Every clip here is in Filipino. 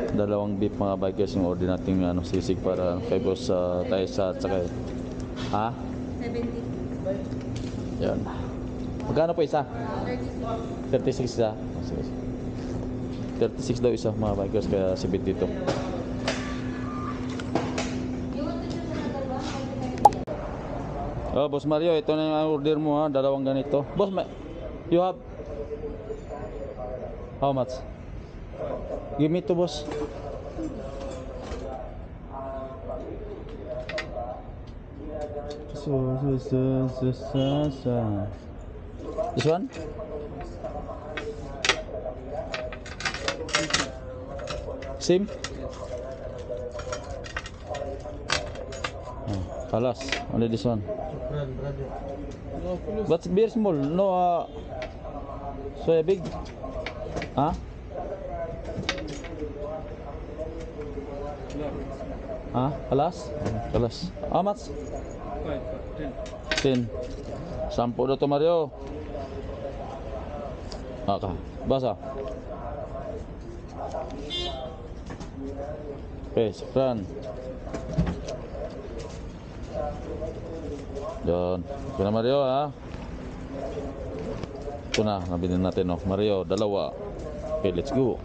Dalawang beef mga bikers yung order natin ano, sisig para kay boss tayo sa tsaka. Ha? 70. Yan. Magkano po isa? 36 isa. 36 daw isa mga bikers kaya 70 dito. Oh, Boss Mario, ito na yung order mo ha, dalawang ganito. Boss, you have how much? Give me to boss. This one? Same? Oh, alas, only this one. But beer small, no so big. Huh? Alas? Alas. How much? 10. 10 daw to Mario. Okay. Basa. Okay, sekran. Yan. Okay na Mario ha. Ito na, nabili natin no. Mario, dalawa. Okay, let's go.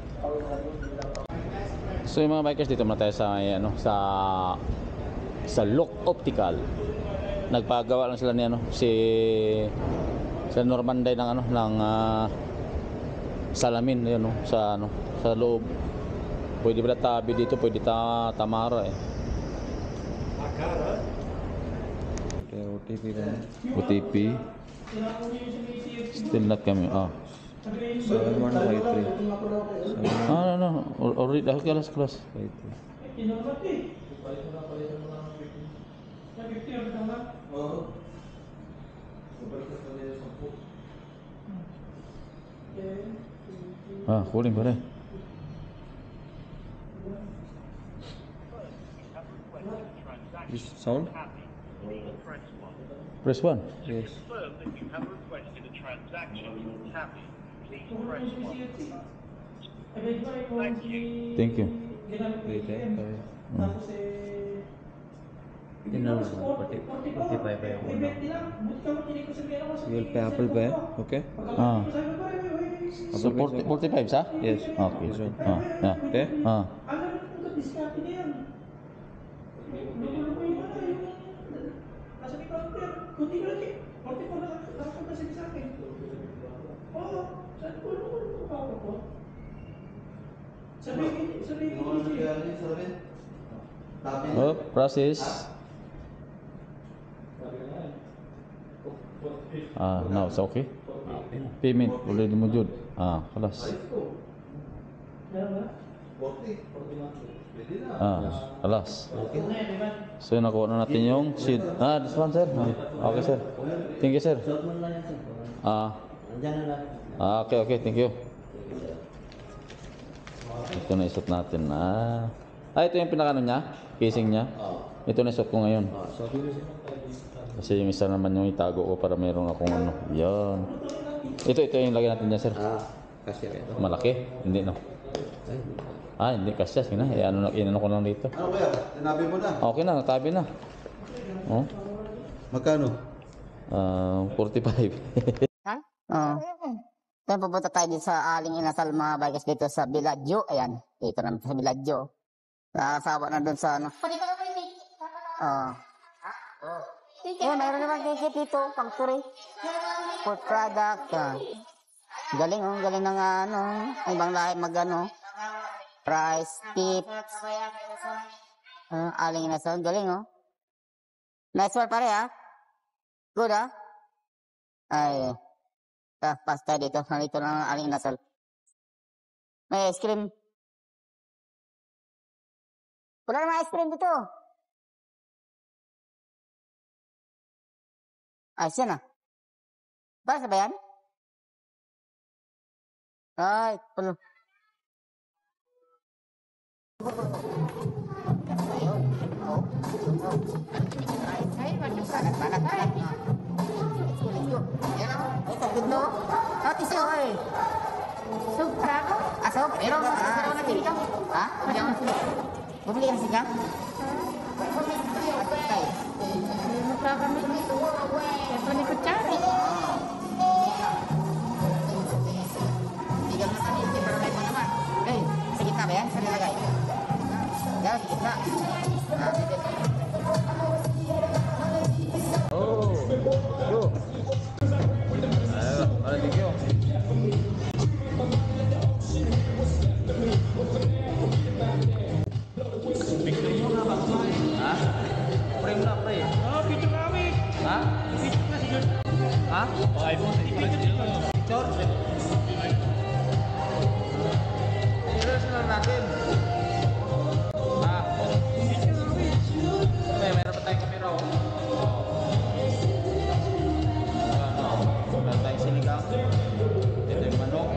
So yung mga bikers, dito muna tayo sa ano, sa Look Optical. Nagpagawa lang sila ni ano, sa Normanday ng ano, ng salamin yun no, sa ano, sa loob. Pwede ba tabi dito, pwede tamara eh. OTP kan? OTP. Still not coming. 7153. No. Already kelas. Kuning pare. This sound? Press 1. Yes. Thank you. Wait, You will pay Apple Pay, okay? So 45 sa? Yes. Okay. This one. Yeah. Okay? Oh, process. Now it's okay. Payment already mujud. Kelas. Kelas. So nakuha na natin yung sheet. This one sir. Okay sir. Thank you sir. Okay, thank you. Ito na isot natin. Ito yung pinakano niya, casing niya. Ito na isot ko ngayon. Kasi yung isa naman yung itago ko para meron akong ano. Yan. Ito yung lagay natin niya sir. Kasya ito. Malaki? Hindi no. Hindi kasya. Sige na. Inano ko lang dito. Ano kuya? Tinabi mo na. Okay na, natabi na. Magkano? 45. Ha? Then pupunta tayo dito sa Aling Inasal mga bikers dito sa Villaggio. Ayan, dito na sa Villaggio. Nasawa na dun sa ano. Mayroon naman ticket dito, factory. Food product. Galing galing ng ano, ibang lahi magano. Price, tip. Aling Inasal, galing Nice one pare Good Ay. Pasta dito. Nandito lang ang Aling Inasal. May ice cream. Wala naman ice cream dito. Ayos yan Para sa bayan? Ay, pulo. Banat. Let's go. Ito, good no? Notice Soup, bravo. Ah, soup? Pero masarap na sinigang. Ha? Bumili ako ng sinigang. Bumili ka ng sinigang? Patay. Magkakamit nito. Ito ni Kutsari. Sinigang na kanil, pero may pa naman. Okay, sa gitna ba yan? Sa nilagay? Yan, sa gitna. Ah, sige. Oh, yo. Ayo, ada tinggi. Hah? Frame na, pre. Oh, picture kami. Hah? Picture na si George. Hah? Oh, iPhone. Picture? Serius na natin. Ah, Picture kami. meron pa tayong kamera, oh. Meron tayong sinigang. Ito yung manok.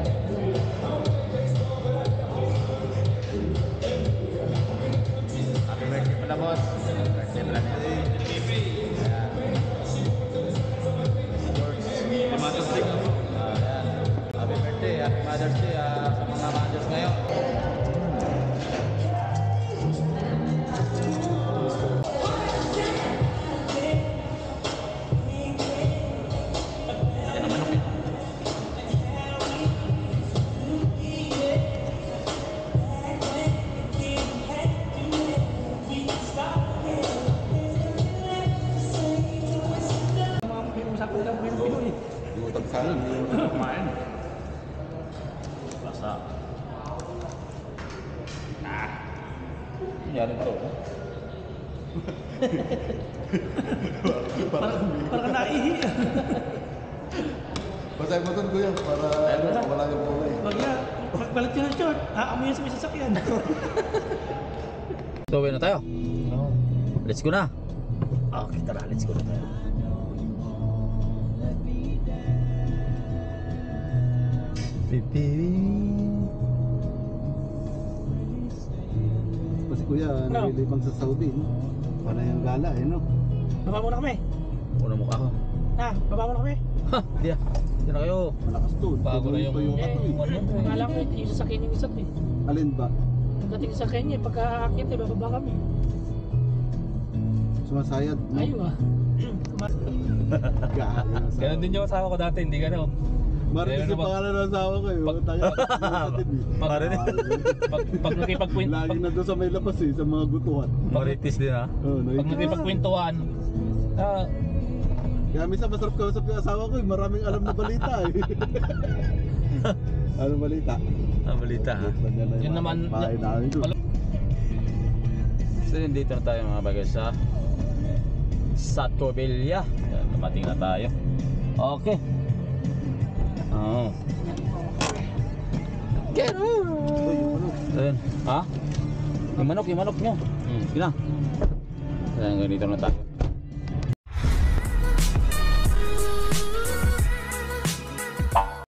Happy birthday pala, boss. Birthday pala niya. Ayan. Si George. Mother's Day. Ayan. Happy birthday, happy Mother's Day sa mga mothers ngayon. Yan ang manok, eh. Usap-usap lang ng Pinoy. Utang sa akin. Kumain. Lasa. Nangyari to. Para ka naihi. Basahin mo doon, kuya, para wala yung kulay. Wag na. Pagbalik nyo ng short, aamoy yan sa may sasakyan. So, uwi na tayo. Oo. Let's go na. Okay, tara. Let's go na tayo. Kasi kuya, nalilibang sa Saudi, no? Para yung gala, eh, no? Baba muna kami. Una mukha ko. Ha, baba muna kami. Ha! Di na. Di na kayo. Malakas to. Bago na yung- yung ato, eh. Akala ko yung sasakyan yung isa eh. Alin ba? Pagdating sa kanya, pagka-akit eh, bababa kami. Sumasayad, no? Ayun ah. Gala. Ganon din yung asawa ko dati, hindi ganon. Marites yung pangalan ng asawa ko, eh. Tayo, sa TV. Marites. Pag nakipagkwento, Lagi na doon sa may labas, eh, sa mga gutuhan. Marites din, ha? Oh, pag nakipagkwentuhan, Kaya minsan masarap kausap yung asawa ko, eh. Maraming alam na balita, eh. Anong balita? Ang balita, ha? Yun naman- Bahay namin doon. So, yun, dito na tayo mga bagay sa Satco Villa. Yan, dumating na tayo. Okay. Oh. Get Ayun. Ha? Yung manok nyo. Sige na. Ayan, ganito na tayo.